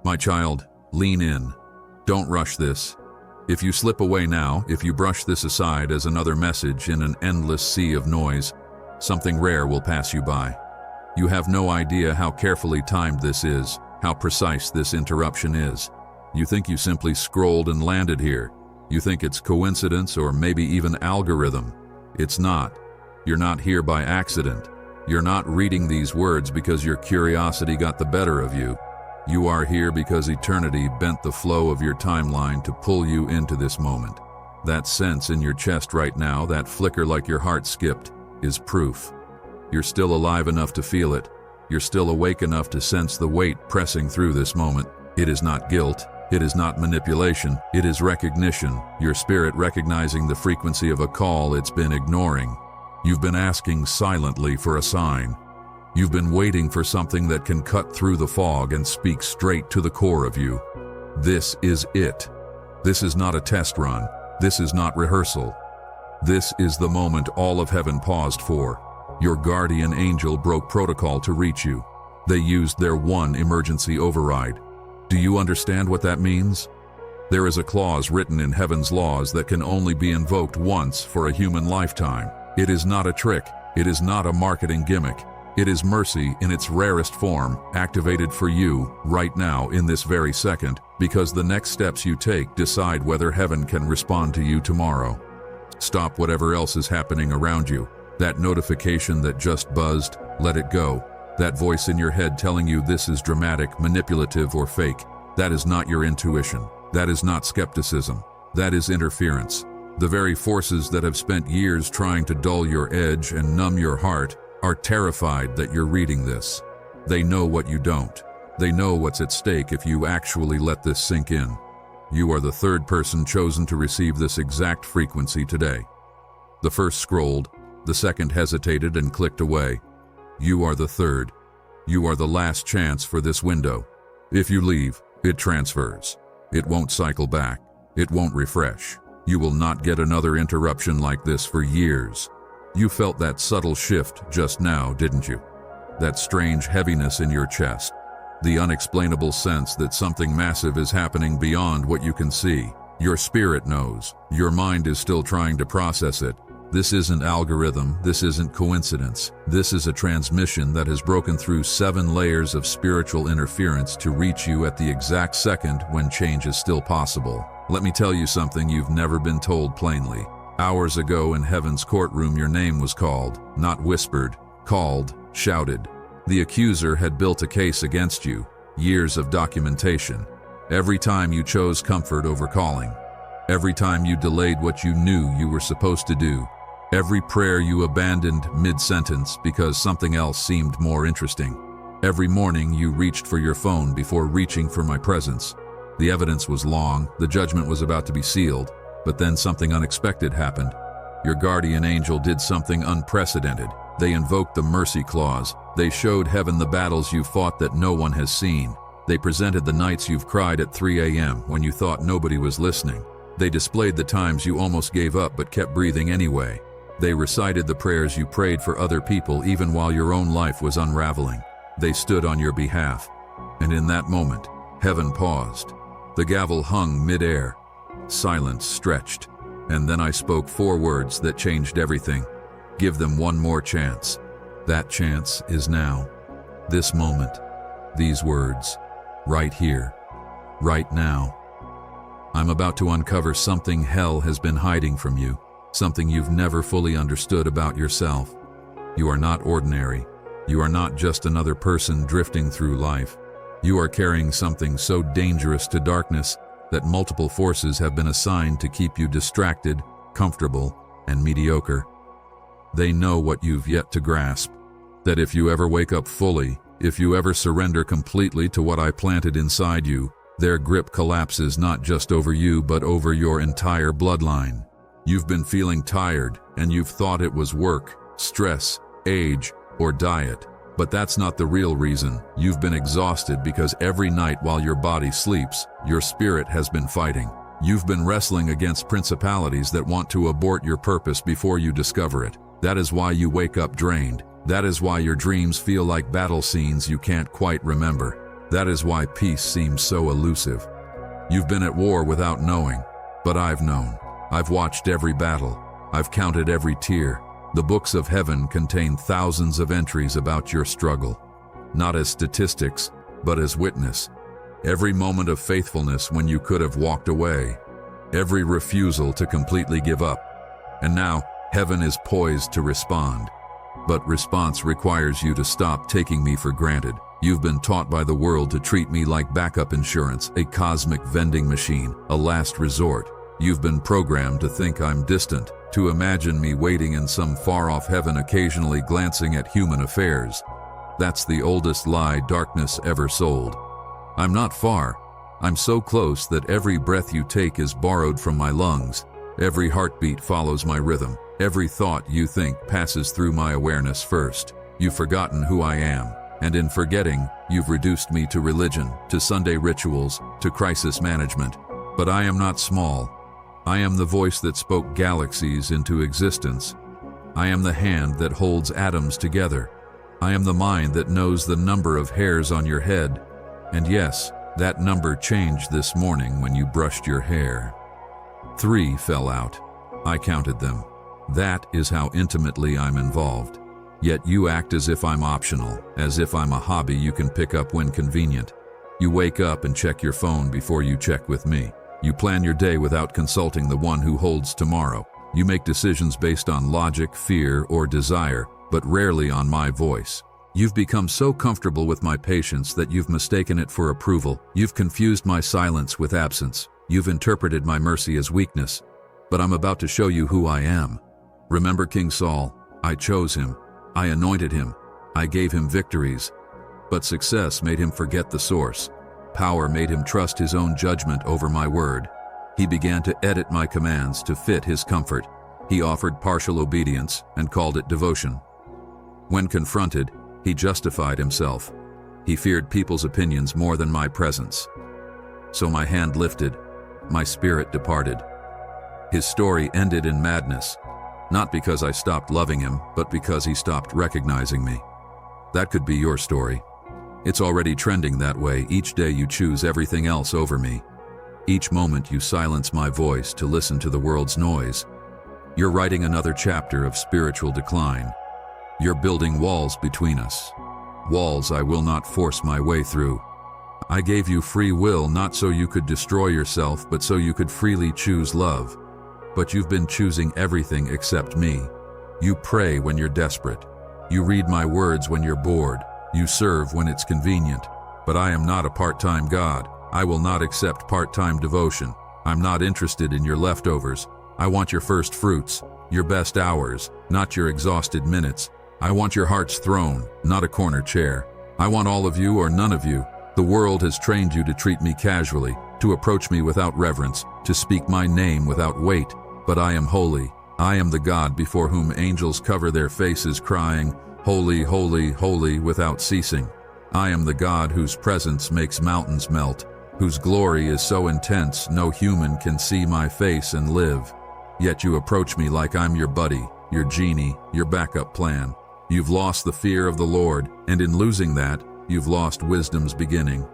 My child, lean in. Don't rush this. If you slip away now, if you brush this aside as another message in an endless sea of noise, something rare will pass you by. You have no idea how carefully timed this is, how precise this interruption is. You think you simply scrolled and landed here. You think it's coincidence or maybe even algorithm. It's not. You're not here by accident. You're not reading these words because your curiosity got the better of you. You are here because eternity bent the flow of your timeline to pull you into this moment. That sense in your chest right now, that flicker like your heart skipped, is proof. You're still alive enough to feel it. You're still awake enough to sense the weight pressing through this moment. It is not guilt. It is not manipulation. It is recognition. Your spirit recognizing the frequency of a call it's been ignoring. You've been asking silently for a sign. You've been waiting for something that can cut through the fog and speak straight to the core of you. This is it. This is not a test run. This is not rehearsal. This is the moment all of heaven paused for. Your guardian angel broke protocol to reach you. They used their one emergency override. Do you understand what that means? There is a clause written in heaven's laws that can only be invoked once for a human lifetime. It is not a trick. It is not a marketing gimmick. It is mercy in its rarest form, activated for you right now in this very second, because the next steps you take decide whether heaven can respond to you tomorrow. Stop whatever else is happening around you. That notification that just buzzed, let it go. That voice in your head telling you this is dramatic, manipulative, or fake. That is not your intuition. That is not skepticism. That is interference. The very forces that have spent years trying to dull your edge and numb your heart are terrified that you're reading this. They know what you don't. They know what's at stake if you actually let this sink in. You are the third person chosen to receive this exact frequency today. The first scrolled, the second hesitated and clicked away. You are the third. You are the last chance for this window. If you leave, it transfers. It won't cycle back. It won't refresh. You will not get another interruption like this for years. You felt that subtle shift just now, didn't you? That strange heaviness in your chest. The unexplainable sense that something massive is happening beyond what you can see. Your spirit knows. Your mind is still trying to process it. This isn't algorithm. This isn't coincidence. This is a transmission that has broken through 7 layers of spiritual interference to reach you at the exact second when change is still possible. Let me tell you something you've never been told plainly. Hours ago in heaven's courtroom, your name was called, not whispered, called, shouted. The accuser had built a case against you, years of documentation. Every time you chose comfort over calling. Every time you delayed what you knew you were supposed to do. Every prayer you abandoned mid-sentence because something else seemed more interesting. Every morning you reached for your phone before reaching for my presence. The evidence was long, the judgment was about to be sealed, but then something unexpected happened. Your guardian angel did something unprecedented. They invoked the mercy clause. They showed heaven the battles you fought that no one has seen. They presented the nights you've cried at 3 a.m. when you thought nobody was listening. They displayed the times you almost gave up but kept breathing anyway. They recited the prayers you prayed for other people even while your own life was unraveling. They stood on your behalf. And in that moment, heaven paused. The gavel hung mid-air. Silence stretched. And then I spoke 4 words that changed everything. Give them one more chance. That chance is now. This moment. These words. Right here. Right now. I'm about to uncover something hell has been hiding from you. Something you've never fully understood about yourself. You are not ordinary. You are not just another person drifting through life. You are carrying something so dangerous to darkness that multiple forces have been assigned to keep you distracted, comfortable, and mediocre. They know what you've yet to grasp. That if you ever wake up fully, if you ever surrender completely to what I planted inside you, their grip collapses not just over you but over your entire bloodline. You've been feeling tired, and you've thought it was work, stress, age, or diet. But that's not the real reason. You've been exhausted because every night while your body sleeps, your spirit has been fighting. You've been wrestling against principalities that want to abort your purpose before you discover it. That is why you wake up drained. That is why your dreams feel like battle scenes you can't quite remember. That is why peace seems so elusive. You've been at war without knowing, but I've known. I've watched every battle. I've counted every tear. The books of heaven contain thousands of entries about your struggle, not as statistics, but as witness. Every moment of faithfulness when you could have walked away. Every refusal to completely give up. And now, heaven is poised to respond. But response requires you to stop taking me for granted. You've been taught by the world to treat me like backup insurance, a cosmic vending machine, a last resort. You've been programmed to think I'm distant, to imagine me waiting in some far-off heaven occasionally glancing at human affairs. That's the oldest lie darkness ever sold. I'm not far. I'm so close that every breath you take is borrowed from my lungs. Every heartbeat follows my rhythm. Every thought you think passes through my awareness first. You've forgotten who I am. And in forgetting, you've reduced me to religion, to Sunday rituals, to crisis management. But I am not small. I am the voice that spoke galaxies into existence. I am the hand that holds atoms together. I am the mind that knows the number of hairs on your head. And yes, that number changed this morning when you brushed your hair. 3 fell out. I counted them. That is how intimately I'm involved. Yet you act as if I'm optional, as if I'm a hobby you can pick up when convenient. You wake up and check your phone before you check with me. You plan your day without consulting the one who holds tomorrow. You make decisions based on logic, fear, or desire, but rarely on my voice. You've become so comfortable with my patience that you've mistaken it for approval. You've confused my silence with absence. You've interpreted my mercy as weakness. But I'm about to show you who I am. Remember King Saul? I chose him. I anointed him. I gave him victories. But success made him forget the source. Power made him trust his own judgment over my word. He began to edit my commands to fit his comfort. He offered partial obedience and called it devotion. When confronted, he justified himself. He feared people's opinions more than my presence. So my hand lifted, my spirit departed. His story ended in madness. Not because I stopped loving him, but because he stopped recognizing me. That could be your story. It's already trending that way. Each day you choose everything else over me. Each moment you silence my voice to listen to the world's noise. You're writing another chapter of spiritual decline. You're building walls between us. Walls I will not force my way through. I gave you free will not so you could destroy yourself, but so you could freely choose love. But you've been choosing everything except me. You pray when you're desperate. You read my words when you're bored. You serve when it's convenient. But I am not a part-time God. I will not accept part-time devotion. I'm not interested in your leftovers. I want your first fruits, your best hours, not your exhausted minutes. I want your heart's throne, not a corner chair. I want all of you or none of you. The world has trained you to treat me casually, to approach me without reverence, to speak my name without weight. But I am holy. I am the God before whom angels cover their faces crying, "Holy, holy, holy," without ceasing. I am the God whose presence makes mountains melt, whose glory is so intense no human can see my face and live. Yet you approach me like I'm your buddy, your genie, your backup plan. You've lost the fear of the Lord, and in losing that, you've lost wisdom's beginning.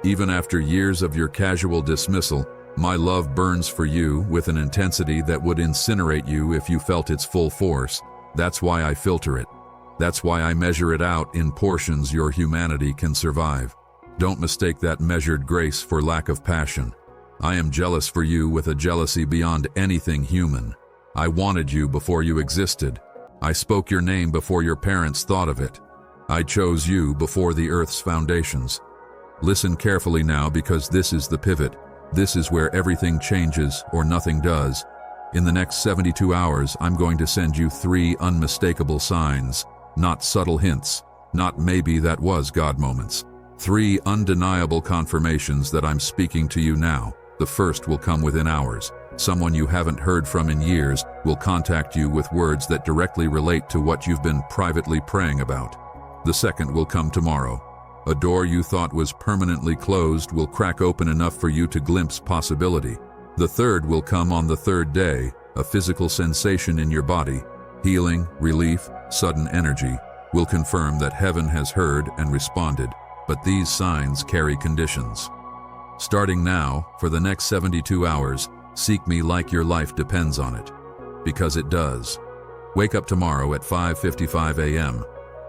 Even after years of your casual dismissal, my love burns for you with an intensity that would incinerate you if you felt its full force. That's why I filter it. That's why I measure it out in portions your humanity can survive. Don't mistake that measured grace for lack of passion. I am jealous for you with a jealousy beyond anything human. I wanted you before you existed. I spoke your name before your parents thought of it. I chose you before the earth's foundations. Listen carefully now, because this is the pivot. This is where everything changes or nothing does. In the next 72 hours, I'm going to send you 3 unmistakable signs, not subtle hints, not maybe that was God moments. 3 undeniable confirmations that I'm speaking to you now. The first will come within hours. Someone you haven't heard from in years will contact you with words that directly relate to what you've been privately praying about. The second will come tomorrow. A door you thought was permanently closed will crack open enough for you to glimpse possibility. The third will come on the 3rd day, a physical sensation in your body. Healing, relief, sudden energy will confirm that heaven has heard and responded. but these signs carry conditions. Starting now, for the next 72 hours, seek me like your life depends on it. Because it does. Wake up tomorrow at 5:55 a.m.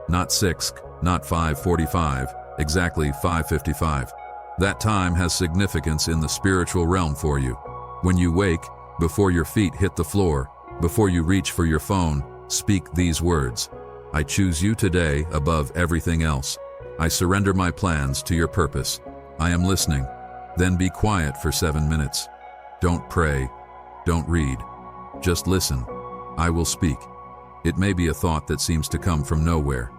Not 6, not 5:45, exactly 5:55. That time has significance in the spiritual realm for you. When you wake, before your feet hit the floor, before you reach for your phone, speak these words. I choose you today above everything else. I surrender my plans to your purpose. I am listening. Then be quiet for 7 minutes. Don't pray. Don't read. Just listen. I will speak. It may be a thought that seems to come from nowhere.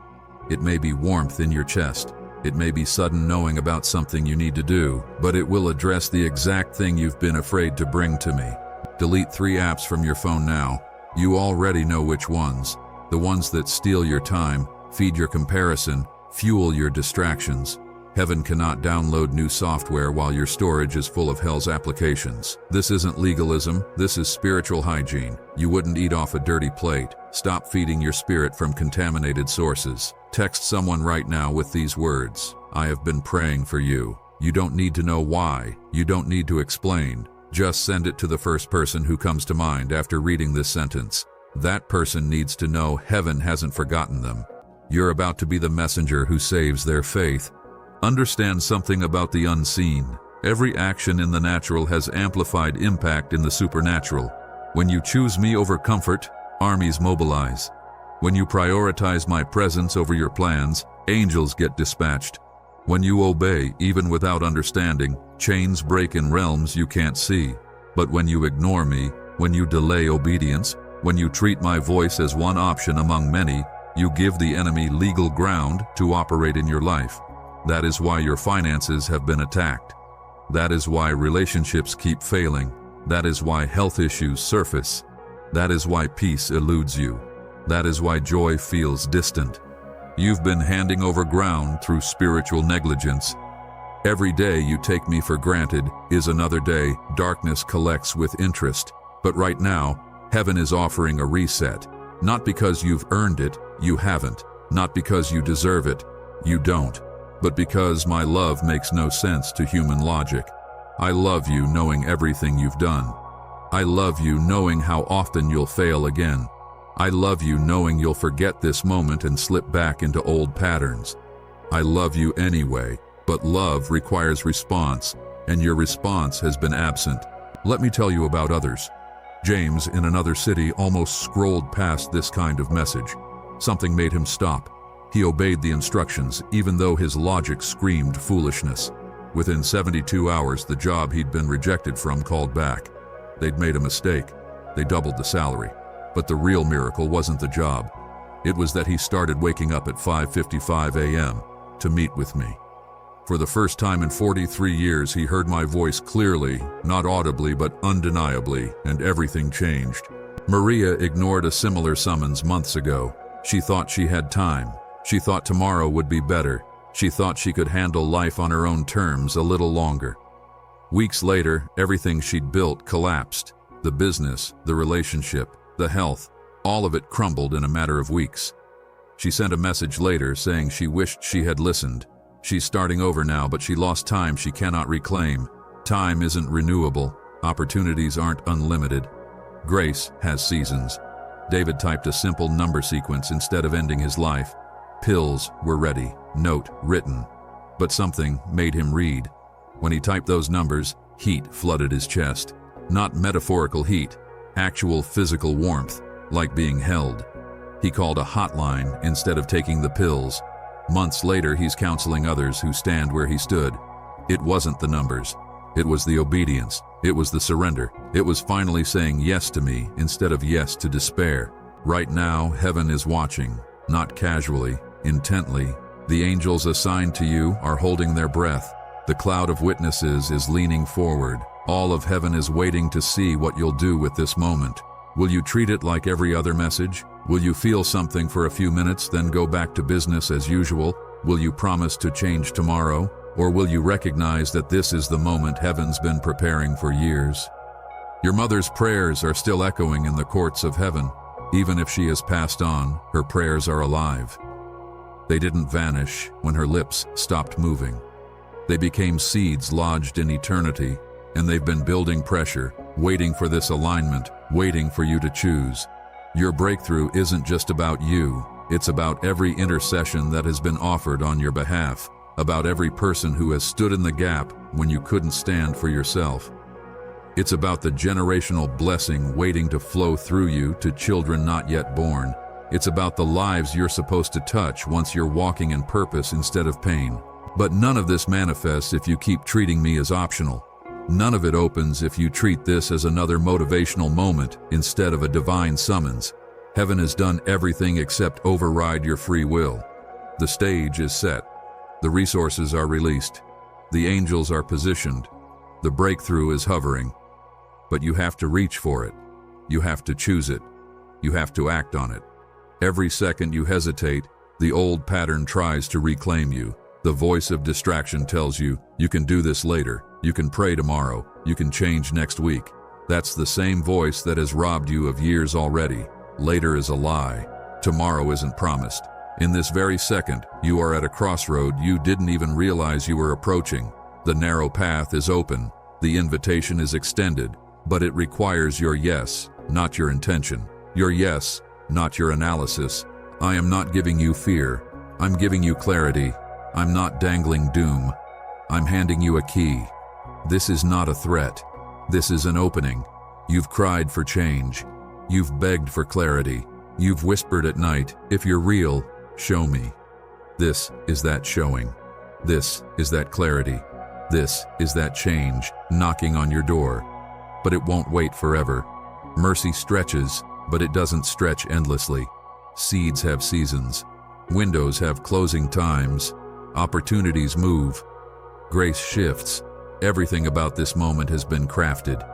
It may be warmth in your chest. It may be sudden knowing about something you need to do, but it will address the exact thing you've been afraid to bring to me. Delete 3 apps from your phone now. You already know which ones. The ones that steal your time, feed your comparison, fuel your distractions. Heaven cannot download new software while your storage is full of hell's applications. This isn't legalism, this is spiritual hygiene. You wouldn't eat off a dirty plate. Stop feeding your spirit from contaminated sources. Text someone right now with these words. I have been praying for you. You don't need to know why. You don't need to explain. Just send it to the first person who comes to mind after reading this sentence. That person needs to know heaven hasn't forgotten them. You're about to be the messenger who saves their faith. Understand something about the unseen. Every action in the natural has amplified impact in the supernatural. When you choose me over comfort, armies mobilize. When you prioritize my presence over your plans, angels get dispatched. When you obey, even without understanding, chains break in realms you can't see. But when you ignore me, when you delay obedience, when you treat my voice as one option among many, you give the enemy legal ground to operate in your life. That is why your finances have been attacked. That is why relationships keep failing. That is why health issues surface. That is why peace eludes you. That is why joy feels distant. You've been handing over ground through spiritual negligence. Every day you take me for granted is another day darkness collects with interest. But right now, heaven is offering a reset. Not because you've earned it, you haven't. Not because you deserve it, you don't. But because my love makes no sense to human logic. I love you knowing everything you've done. I love you knowing how often you'll fail again. I love you knowing you'll forget this moment and slip back into old patterns. I love you anyway, but love requires response, and your response has been absent. Let me tell you about others. James, in another city, almost scrolled past this kind of message. Something made him stop. He obeyed the instructions, even though his logic screamed foolishness. Within 72 hours, the job he'd been rejected from called back. They'd made a mistake. They doubled the salary. But the real miracle wasn't the job. It was that he started waking up at 5:55 a.m. to meet with me. For the first time in 43 years, he heard my voice clearly, not audibly but undeniably, and everything changed. Maria ignored a similar summons months ago. She thought she had time. She thought tomorrow would be better. She thought she could handle life on her own terms a little longer. Weeks later, everything she'd built collapsed. The business, the relationship, the health, all of it crumbled in a matter of weeks. She sent a message later saying she wished she had listened. She's starting over now, but she lost time she cannot reclaim. Time isn't renewable. Opportunities aren't unlimited. Grace has seasons. David typed a simple number sequence instead of ending his life. Pills were ready, note written. But something made him read. When he typed those numbers, heat flooded his chest. Not metaphorical heat, actual physical warmth, like being held. He called a hotline instead of taking the pills. Months later, he's counseling others who stand where he stood. It wasn't the numbers. It was the obedience. It was the surrender. It was finally saying yes to me instead of yes to despair. Right now, heaven is watching, not casually, intently. The angels assigned to you are holding their breath. The cloud of witnesses is leaning forward. All of heaven is waiting to see what you'll do with this moment. Will you treat it like every other message? Will you feel something for a few minutes, then go back to business as usual? Will you promise to change tomorrow? Or will you recognize that this is the moment heaven's been preparing for years? Your mother's prayers are still echoing in the courts of heaven. Even if she has passed on, her prayers are alive. They didn't vanish when her lips stopped moving. They became seeds lodged in eternity, and they've been building pressure, waiting for this alignment, waiting for you to choose. Your breakthrough isn't just about you, it's about every intercession that has been offered on your behalf, about every person who has stood in the gap when you couldn't stand for yourself. It's about the generational blessing waiting to flow through you to children not yet born. It's about the lives you're supposed to touch once you're walking in purpose instead of pain. But none of this manifests if you keep treating me as optional. None of it opens if you treat this as another motivational moment instead of a divine summons. Heaven has done everything except override your free will. The stage is set. The resources are released. The angels are positioned. The breakthrough is hovering. But you have to reach for it. You have to choose it. You have to act on it. Every second you hesitate, the old pattern tries to reclaim you. The voice of distraction tells you, you can do this later, you can pray tomorrow, you can change next week. That's the same voice that has robbed you of years already. Later is a lie. Tomorrow isn't promised. In this very second, you are at a crossroad you didn't even realize you were approaching. The narrow path is open. The invitation is extended, but it requires your yes, not your intention. Your yes, not your analysis. I am not giving you fear. I'm giving you clarity. I'm not dangling doom. I'm handing you a key. This is not a threat. This is an opening. You've cried for change. You've begged for clarity. You've whispered at night, if you're real, show me. This is that showing. This is that clarity. This is that change knocking on your door. But it won't wait forever. Mercy stretches, but it doesn't stretch endlessly. Seeds have seasons. Windows have closing times. Opportunities move. Grace shifts. Everything about this moment has been crafted.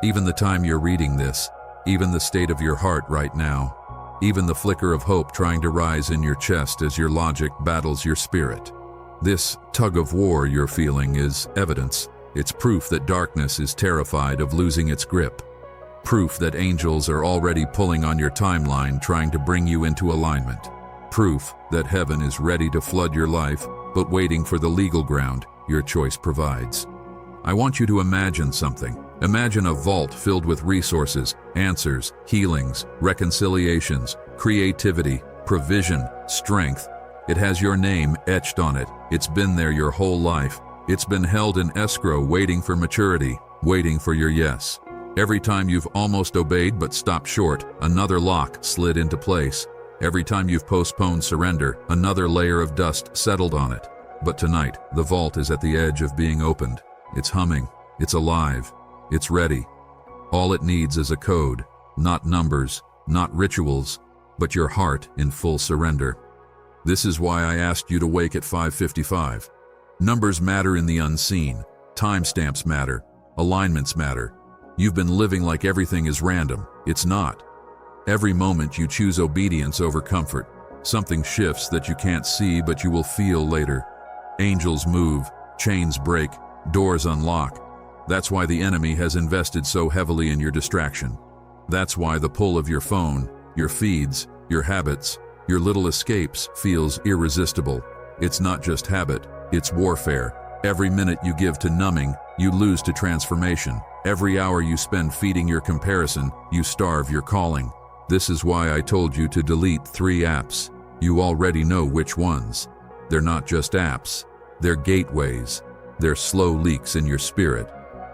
Even the time you're reading this, even the state of your heart right now, even the flicker of hope trying to rise in your chest as your logic battles your spirit. This tug of war you're feeling is evidence. It's proof that darkness is terrified of losing its grip. Proof that angels are already pulling on your timeline trying to bring you into alignment. Proof that heaven is ready to flood your life, but waiting for the legal ground your choice provides. I want you to imagine something. Imagine a vault filled with resources, answers, healings, reconciliations, creativity, provision, strength. It has your name etched on it. It's been there your whole life. It's been held in escrow waiting for maturity, waiting for your yes. Every time you've almost obeyed but stopped short, another lock slid into place. Every time you've postponed surrender, another layer of dust settled on it. But tonight, the vault is at the edge of being opened. It's humming. It's alive. It's ready. All it needs is a code, not numbers, not rituals, but your heart in full surrender. This is why I asked you to wake at 5:55. Numbers matter in the unseen. Timestamps matter. Alignments matter. You've been living like everything is random. It's not. Every moment you choose obedience over comfort. Something shifts that you can't see but you will feel later. Angels move, chains break, doors unlock. That's why the enemy has invested so heavily in your distraction. That's why the pull of your phone, your feeds, your habits, your little escapes feels irresistible. It's not just habit, it's warfare. Every minute you give to numbing, you lose to transformation. Every hour you spend feeding your comparison, you starve your calling. This is why I told you to delete 3 apps. You already know which ones. They're not just apps. They're gateways. They're slow leaks in your spirit.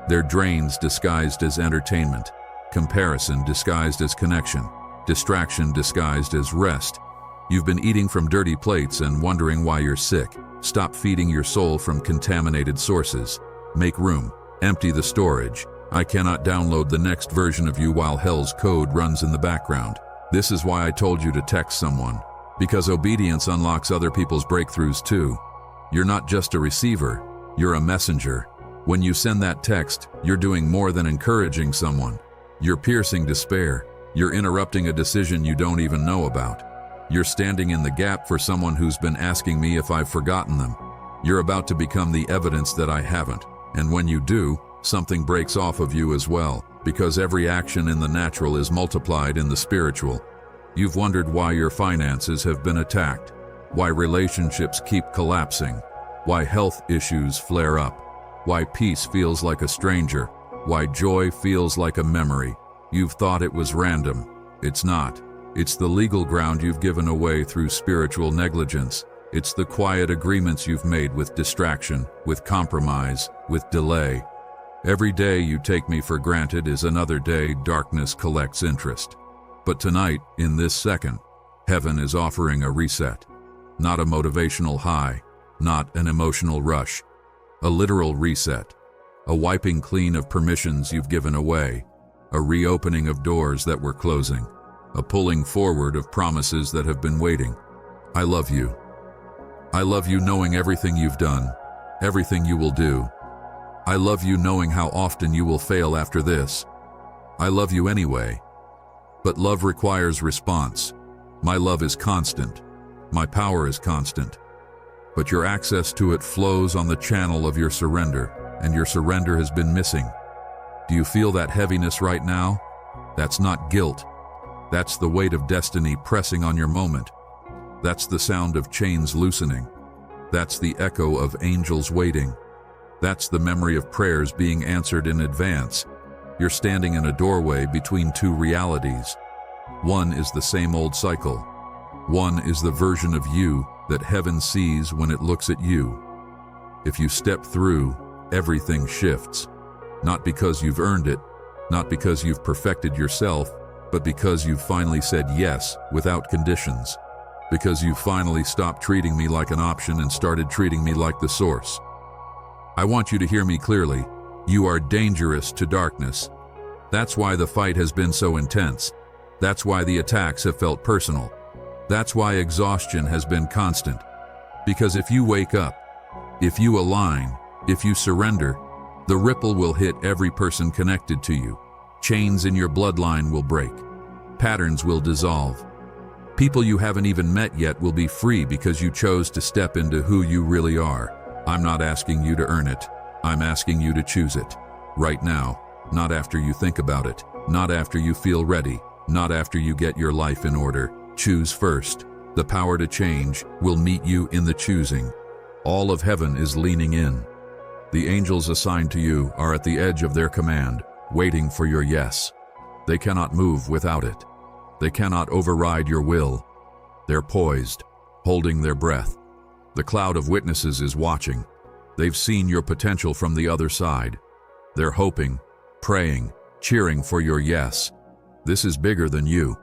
They're drains disguised as entertainment. Comparison disguised as connection. Distraction disguised as rest. You've been eating from dirty plates and wondering why you're sick. Stop feeding your soul from contaminated sources. Make room. Empty the storage. I cannot download the next version of you while hell's code runs in the background. This is why I told you to text someone. Because obedience unlocks other people's breakthroughs too. You're not just a receiver, you're a messenger. When you send that text, you're doing more than encouraging someone. You're piercing despair. You're interrupting a decision you don't even know about. You're standing in the gap for someone who's been asking me if I've forgotten them. You're about to become the evidence that I haven't. And when you do, something breaks off of you as well, because every action in the natural is multiplied in the spiritual. You've wondered why your finances have been attacked. why relationships keep collapsing, why health issues flare up, why peace feels like a stranger, why joy feels like a memory. You've thought it was random. It's not. It's the legal ground you've given away through spiritual negligence. It's the quiet agreements you've made with distraction, with compromise, with delay. Every day you take me for granted is another day darkness collects interest. But tonight, in this second, heaven is offering a reset. Not a motivational high, not an emotional rush. A literal reset. A wiping clean of permissions you've given away. A reopening of doors that were closing. A pulling forward of promises that have been waiting. I love you. I love you knowing everything you've done, everything you will do. I love you knowing how often you will fail after this. I love you anyway. But love requires response. My love is constant. My power is constant. But your access to it flows on the channel of your surrender, and your surrender has been missing. Do you feel that heaviness right now? That's not guilt. That's the weight of destiny pressing on your moment. That's the sound of chains loosening. That's the echo of angels waiting. That's the memory of prayers being answered in advance. You're standing in a doorway between two realities. One is the same old cycle. One is the version of you that heaven sees when it looks at you. If you step through, everything shifts. Not because you've earned it, not because you've perfected yourself, but because you've finally said yes without conditions. Because you finally stopped treating me like an option and started treating me like the source. I want you to hear me clearly. You are dangerous to darkness. That's why the fight has been so intense. That's why the attacks have felt personal. That's why exhaustion has been constant. Because if you wake up, if you align, if you surrender, the ripple will hit every person connected to you. Chains in your bloodline will break. Patterns will dissolve. People you haven't even met yet will be free because you chose to step into who you really are. I'm not asking you to earn it. I'm asking you to choose it. Right now, not after you think about it, not after you feel ready, not after you get your life in order. Choose first. The power to change will meet you in the choosing. All of heaven is leaning in. The angels assigned to you are at the edge of their command, waiting for your yes. They cannot move without it. They cannot override your will. They're poised, holding their breath. The cloud of witnesses is watching. They've seen your potential from the other side. They're hoping, praying, cheering for your yes. This is bigger than you.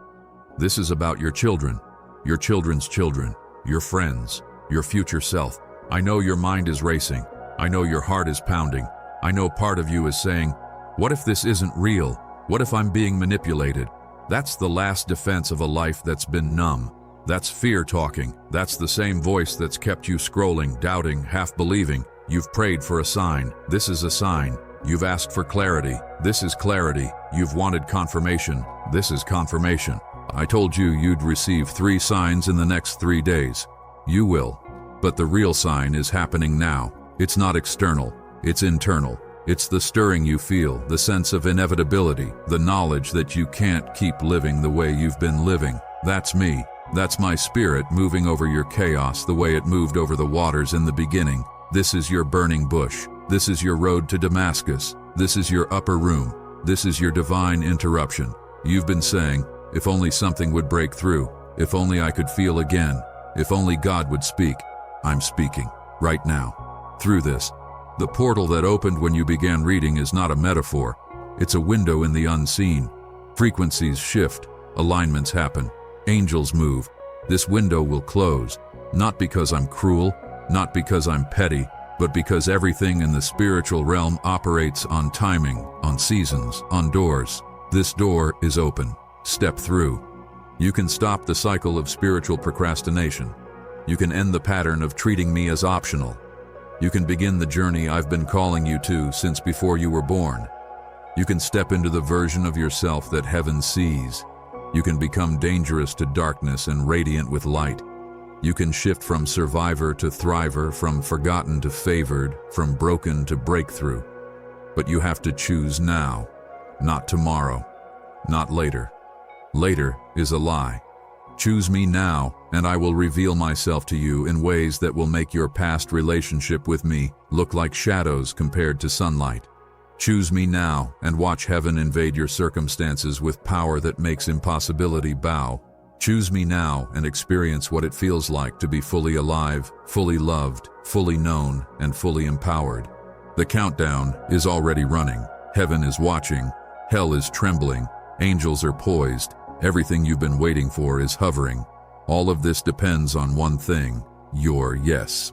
This is about your children, your children's children, your friends, your future self. I know your mind is racing. I know your heart is pounding. I know part of you is saying, what if this isn't real? What if I'm being manipulated? That's the last defense of a life that's been numb. That's fear talking. That's the same voice that's kept you scrolling, doubting, half believing. You've prayed for a sign. This is a sign. You've asked for clarity. This is clarity. You've wanted confirmation. This is confirmation. I told you you'd receive 3 signs in the next 3 days. You will. But the real sign is happening now. It's not external. It's internal. It's the stirring you feel, the sense of inevitability, the knowledge that you can't keep living the way you've been living. That's me. That's my spirit moving over your chaos the way it moved over the waters in the beginning. This is your burning bush. This is your road to Damascus. This is your upper room. This is your divine interruption. You've been saying, if only something would break through. If only I could feel again. If only God would speak. I'm speaking. Right now. Through this. The portal that opened when you began reading is not a metaphor. It's a window in the unseen. Frequencies shift. Alignments happen. Angels move. This window will close. Not because I'm cruel, not because I'm petty, but because everything in the spiritual realm operates on timing, on seasons, on doors. This door is open. Step through. You can stop the cycle of spiritual procrastination. You can end the pattern of treating me as optional. You can begin the journey I've been calling you to since before you were born. You can step into the version of yourself that heaven sees. You can become dangerous to darkness and radiant with light. You can shift from survivor to thriver, from forgotten to favored, from broken to breakthrough. But you have to choose now, not tomorrow, not later. Later is a lie. Choose me now, and I will reveal myself to you in ways that will make your past relationship with me look like shadows compared to sunlight. Choose me now, and watch heaven invade your circumstances with power that makes impossibility bow. Choose me now and experience what it feels like to be fully alive, fully loved, fully known, and fully empowered. The countdown is already running. Heaven is watching. Hell is trembling. Angels are poised. Everything you've been waiting for is hovering. All of this depends on one thing: your yes.